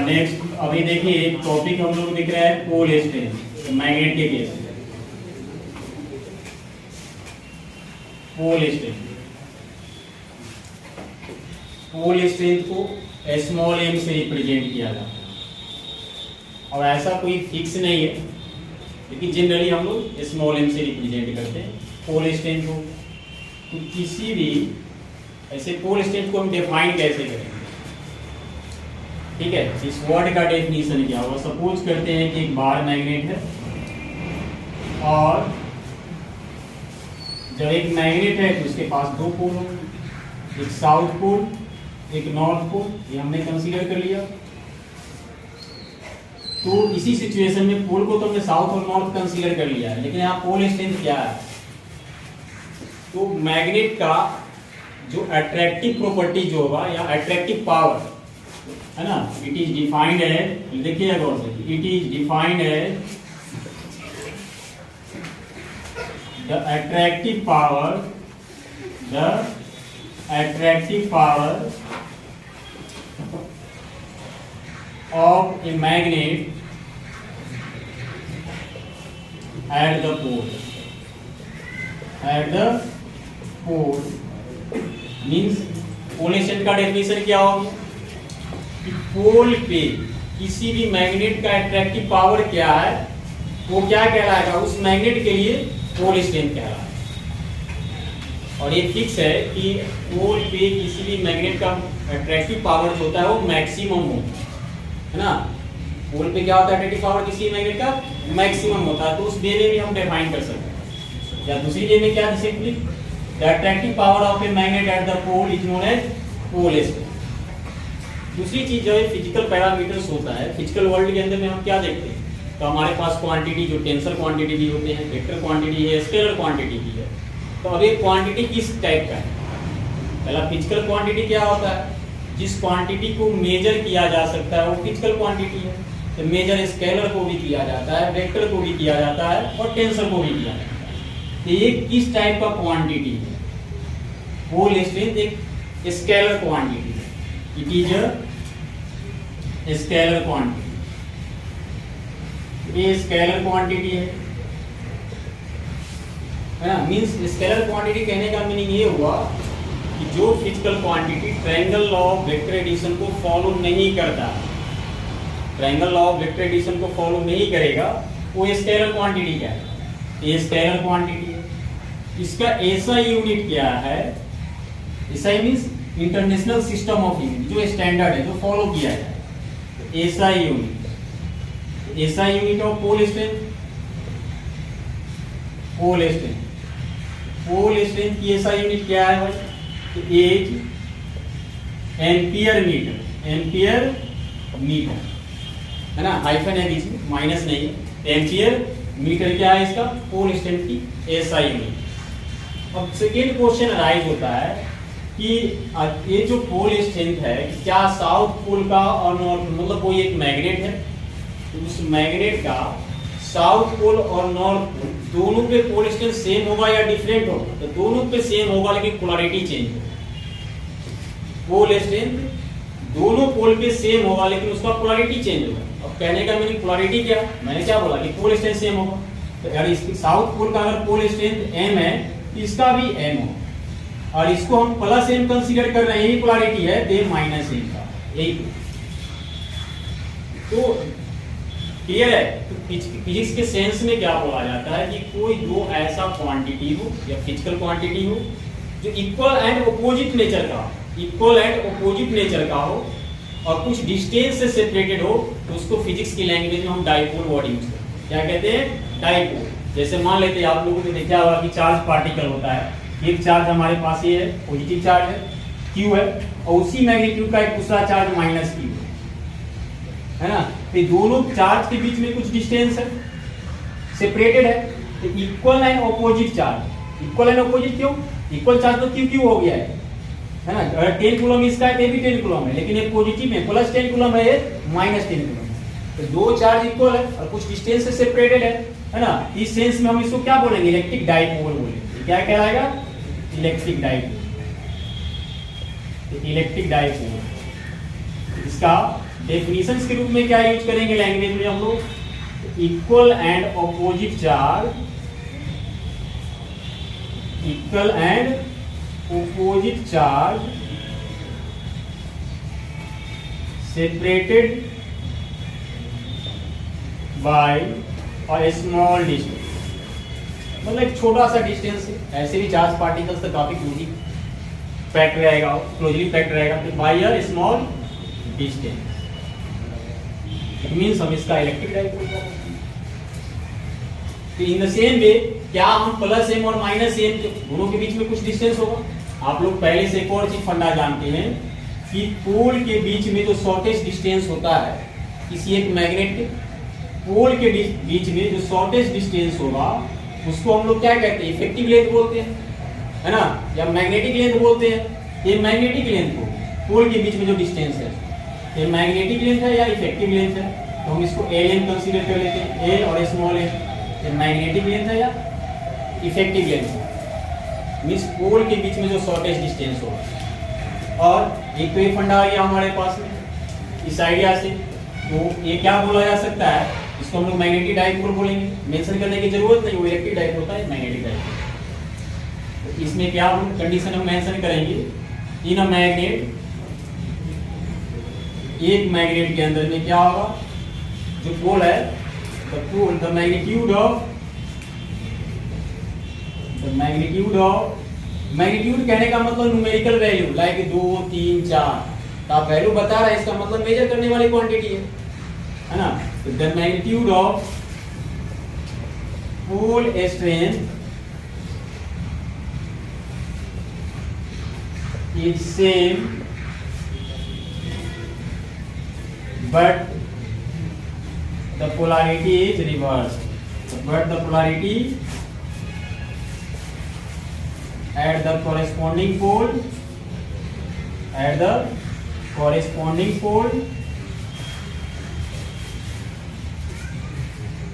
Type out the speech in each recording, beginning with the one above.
Next अभी देखिए एक टॉपिक हम लोग दिख रहा है पोल स्ट्रेंथ मैग्नेट के केस में। पोल स्ट्रेंथ को स्मॉल m से रिप्रेजेंट किया जाता है और ऐसा कोई फिक्स नहीं है, लेकिन जनरली हम लोग स्मॉल m से रिप्रेजेंट करते हैं पोल स्ट्रेंथ को। तो किसी भी ऐसे पोल स्ट्रेंथ को हम डिफाइन कैसे करेंगे? ठीक है, इस वर्ड का डेफिनेशन क्या होगा? सपोज करते हैं कि एक बार मैग्नेट है और जब एक मैग्नेट है तो उसके पास दो पोल होंगे, एक साउथ पोल एक नॉर्थ पोल, ये हमने कंसीडर कर लिया। तो इसी सिचुएशन में पोल को तो हमने साउथ और नॉर्थ कंसीडर कर लिया है, लेकिन यहाँ पोल स्ट्रेंथ क्या है? तो मैग्नेट का जो अट्रैक्टिव प्रॉपर्टी जो होगा या अट्रैक्टिव पावर है ना, इट इज डिफाइंड एज, देखिए गौर से, it is defined as the attractive power of a magnet at the pole means पोलेशन का डेफिनेशन क्या होगा कि पोल पे किसी भी मैग्नेट का अट्रैक्टिव पावर क्या है, वो क्या कहलाएगा? उस मैग्नेट के लिए पोल स्ट्रेंथ कहलाएगा। और ये फिक्स है कि पोल पे किसी भी मैग्नेट का अट्रैक्टिव पावर जो होता है वो मैक्सिमम होता है ना। पोल पे क्या होता है? अट्रैक्टिव पावर किसी मैग्नेट का मैक्सिमम होता है। तो उस वे में भी हम डिफाइन कर सकते हैं, या दूसरी वे में क्या, simply the attractive power of a magnet at the pole is known as pole strength. दूसरी चीज जो है फिजिकल पैरामीटर्स होता है, फिजिकल वर्ल्ड के अंदर में हम क्या देखते हैं? तो हमारे पास क्वांटिटी जो टेंसर क्वांटिटी भी होते हैं, वेक्टर क्वांटिटी है, स्केलर क्वांटिटी भी है। तो अब ये क्वांटिटी किस टाइप का है? पहला फिजिकल क्वांटिटी क्या होता है? जिस क्वांटिटी को मेजर किया जा सकता है वो फिजिकल क्वांटिटी है। तो मेजर स्केलर को भी किया जाता है, वेक्टर को भी किया जाता है और टेंसर को भी किया जाता है। तो ये किस टाइप का क्वांटिटी है? पोल स्ट्रेंथ एक स्केलर क्वांटिटी है, it is a scalar quantity. ये स्केलर क्वांटिटी है ना। मींस स्केलर क्वांटिटी कहने का मीनिंग ये हुआ कि जो physical quantity triangle law of vector addition को फॉलो नहीं करता, triangle law of vector addition को फॉलो नहीं करेगा, वो स्केलर क्वांटिटी क्या है? ये स्केलर क्वांटिटी है। इसका ऐसा यूनिट क्या है? SI means international system of unit, जो स्टैंडर्ड है, जो फॉलो किया जाए। SI unit, SI unit of pole strength, pole strength, pole strength की ऐसा यूनिट क्या है भाई? As ampere metre, ampere metre है ना, हाइफन है बीच में, माइनस नहीं है। एम्पियर मीटर क्या है इसका? पोल स्ट्रेंथ की ऐसा यूनिट। अब सेकेंड क्वेश्चन राइज होता है कि ये जो पोल स्ट्रेंथ है, क्या साउथ पोल का और नॉर्थ, मतलब कोई एक मैग्नेट है, तो उस मैग्नेट का साउथ पोल और नॉर्थ पोल दोनों पे पोल स्ट्रेंथ सेम होगा या डिफरेंट होगा? तो दोनों पे सेम होगा, लेकिन पोलैरिटी चेंज होगा। पोल स्ट्रेंथ दोनों पोल पे सेम होगा, लेकिन उसका पोलैरिटी चेंज होगा। अब कहने का मीनिंग पोलैरिटी क्या? मैंने क्या बोला कि पोल स्ट्रेंथ सेम होगा। तो यार इसकी साउथ पोल का अगर पोल स्ट्रेंथ m है, इसका भी m हो, और इसको हम प्लस m कंसीडर कर रहे हैं, यही पोलैरिटी है, तो माइनस m का, यही। तो क्लियर है? तो फिजिक्स के सेंस में क्या बोला जाता है कि कोई दो ऐसा क्वांटिटी हो या फिजिकल क्वांटिटी हो जो इक्वल एंड अपोजिट नेचर का, इक्वल एंड अपोजिट नेचर का हो और कुछ डिस्टेंस से सेपरेटेड हो, तो उसको फिजिक्स की लैंग्वेज में हम डाइपोल वर्ड यूज करते हैं। क्या कहते हैं? डाइपोल। जैसे मान लेते हैं, आप लोगों ने देखा होगा कि चार्ज पार्टिकल होता है, एक चार्ज हमारे पास ये है, पॉजिटिव चार्ज है, Q है, और उसी मैग्नीट्यूड का एक दूसरा चार्ज माइनस Q है ना। तो दोनों चार्ज के बीच में कुछ डिस्टेंस है, सेपरेटेड है। तो equal and opposite charge, equal and opposite क्यों? इक्वल चार्ज तो Q हो गया है ना। अगर 10 कूलम इसका है, भी 10 कूलम है, लेकिन एक पॉजिटिव में प्लस 10 कूलम है, माइनस 10 कूलम है। तो दो चार्ज इक्वल है और कुछ डिस्टेंस से सेपरेटेड है ना। इस सेंस में हम इसको क्या बोलेंगे? इलेक्ट्रिक डाइपोल बोलेंगे। क्या कहलाएगा? Electric dipole. इलेक्ट्रिक डाइपोल, इसका डेफिनेशंस के रूप में क्या यूज करेंगे लैंग्वेज में हम लोग, equal and opposite charge, equal and opposite charge separated by a small distance, मतलब एक छोटा सा डिस्टेंस है, ऐसे भी चार्ज पार्टिकल्स तो काफी क्लोजली पैक्ड रहेगा, तो by a small distance, it means हम इसका इलेक्ट्रिक डाइपोल का। तो इन द सेम वे क्या हम प्लस एम और माइनस एम दोनों के बीच में कुछ डिस्टेंस होगा। आप लोग पहले से एक और चीज फंडा जानते हैं कि पोल के बीच में जो शॉर्टेस्ट डिस्टेंस होता है किसी एक मैग्नेट के पोल के बीच में जो शॉर्टेस्ट डिस्टेंस होगा उसको हम लोग क्या कहते हैं, इफेक्टिव लेंथ बोलते हैं, है ना, या मैग्नेटिक लेंथ बोलते हैं। ये मैग्नेटिक लेंथ हो, पोल के बीच में जो डिस्टेंस है ये मैग्नेटिक लेंथ है या इफेक्टिव लेंथ है, तो हम इसको एल एम कंसीडर कर लेते हैं, एल और स्मॉल एल। ये मैग्नेटिक लेंथ है या इफेक्टिव लेंथ है, मींस पोल के बीच में जो शॉर्टेस्ट डिस्टेंस होगा। और एक तो ये फंडा आ गया हमारे पास में इस आइडिया से, तो ये क्या बोला जा सकता है, इसको हम लोग मैग्नेटिक डाइपोल बोलेंगे, मेंशन करने की जरूरत नहीं, वो इलेक्ट्रिक डाइपोल होता है, मैग्नेटिक डाइपोल। तो इसमें क्या हम कंडीशन हम मेंशन करेंगे, इन अ मैग्नेट, एक मैग्नेट के अंदर में क्या होगा, जो पोल है द मैग्नीट्यूड ऑफ मैग्नीट्यूड कहने का मतलब न्यूमेरिकल वैल्यू लाइक 2 3 4 का वैल्यू बता रहा है, इसका मतलब मेजर करने वाली क्वांटिटी है ना। तो the magnitude of pole strength is same but the polarity is reversed, but the polarity at the corresponding pole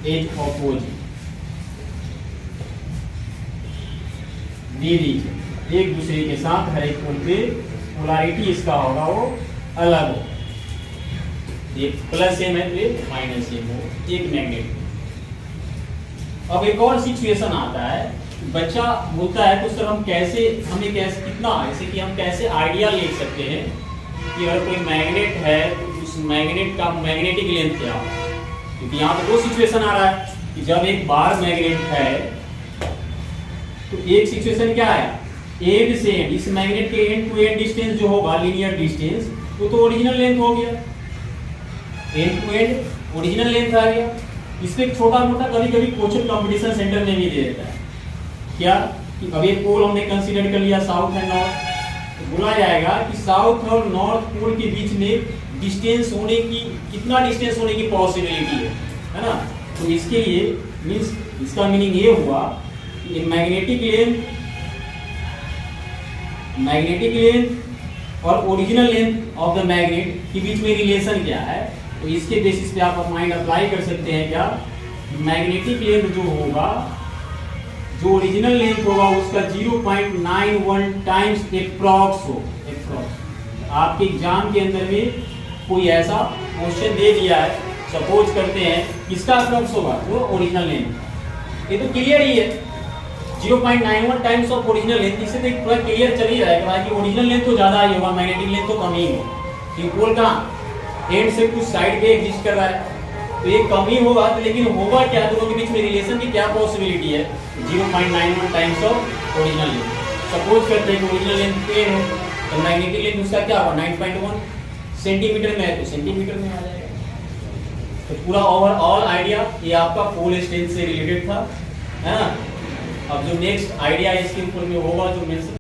is opposite। दीजिए एक दूसरे के साथ हर एक पोल पे पोलैरिटी इसका होगा वो अलग हो, एक प्लस एम है तो एक माइनस एम हो, एक मैग्नेट। अब एक और सिचुएशन आता है, बच्चा बोलता है तो सर हम कैसे कितना, जैसे कि हम कैसे आइडिया ले सकते हैं कि अगर कोई मैग्नेट है तो उस मैग्नेट का मैग्नेटिक लेंथ क्या हो। क्योंकि यहाँ पे दो सिचुएशन आ रहा है कि जब एक बार मैग्नेट है तो एक सिचुएशन क्या है, एंड से एंड, इस मैग्नेट के एंड टू एंड डिस्टेंस जो होगा लीनियर डिस्टेंस वो तो ओरिजिनल लेंथ हो गया, end to end original length आ गया। इसमें एक छोटा मोटा कभी कभी कोचिंग कंपटीशन सेंटर में भी दे देता है क्या कि अब एक पोल हमने कंसीडर कर लिया साउथ एंड नॉर्थ, तो बोला जाएगा कि साउथ और नॉर्थ पोल के बीच में डिस्टेंस होने की कितना डिस्टेंस होने की पॉसिबिलिटी है ना। तो इसके लिए मींस इसका मीनिंग ये हुआ कि मैग्नेटिक लेंथ और original length of the magnet के बीच में रिलेशन क्या है। तो इसके बेसिस पे आप माइंड अप्लाई कर सकते हैं क्या, मैग्नेटिक लेंथ जो होगा, जो ओरिजिनल लेंथ होगा उसका 0.91 टाइम्स एप्रॉक्स हो। आपके एग्जाम के अंदर में कोई ऐसा क्वेश्चन दे दिया है, सपोज करते हैं किसका अप्रॉक्स होगा, वो ओरिजिनल लेंथ, ये तो क्लियर ही है 0.91 टाइम्स ऑफ ओरिजिनल लेंथ। इससे तो पूरा क्लियर चल ही जाएगा कि ओरिजिनल लेंथ तो ज्यादा ही होगा, मैग्नेटिक लेंथ तो कम ही होगा। ये पोल कहाँ एंड से कुछ साइड पे एग्जिस्ट कर रहा है, तो ये कम ही होगा, तो लेकिन होगा क्या, दोनों के बीच में रिलेशन की क्या पॉसिबिलिटी है, 0.91 times of original length. Suppose करते हैं कि ओरिजिनल लेंथ 10 हो तो मैग्नेटिक लेंथ उसका क्या होगा 9.1 सेंटीमीटर में है, तो सेंटीमीटर में आ जाएगा। तो पूरा ओवरऑल आइडिया ये आपका पोल स्ट्रेंथ से रिलेटेड था, है ना। अब जो नेक्स्ट आइडिया इसके ऊपर में होगा जो मेंशन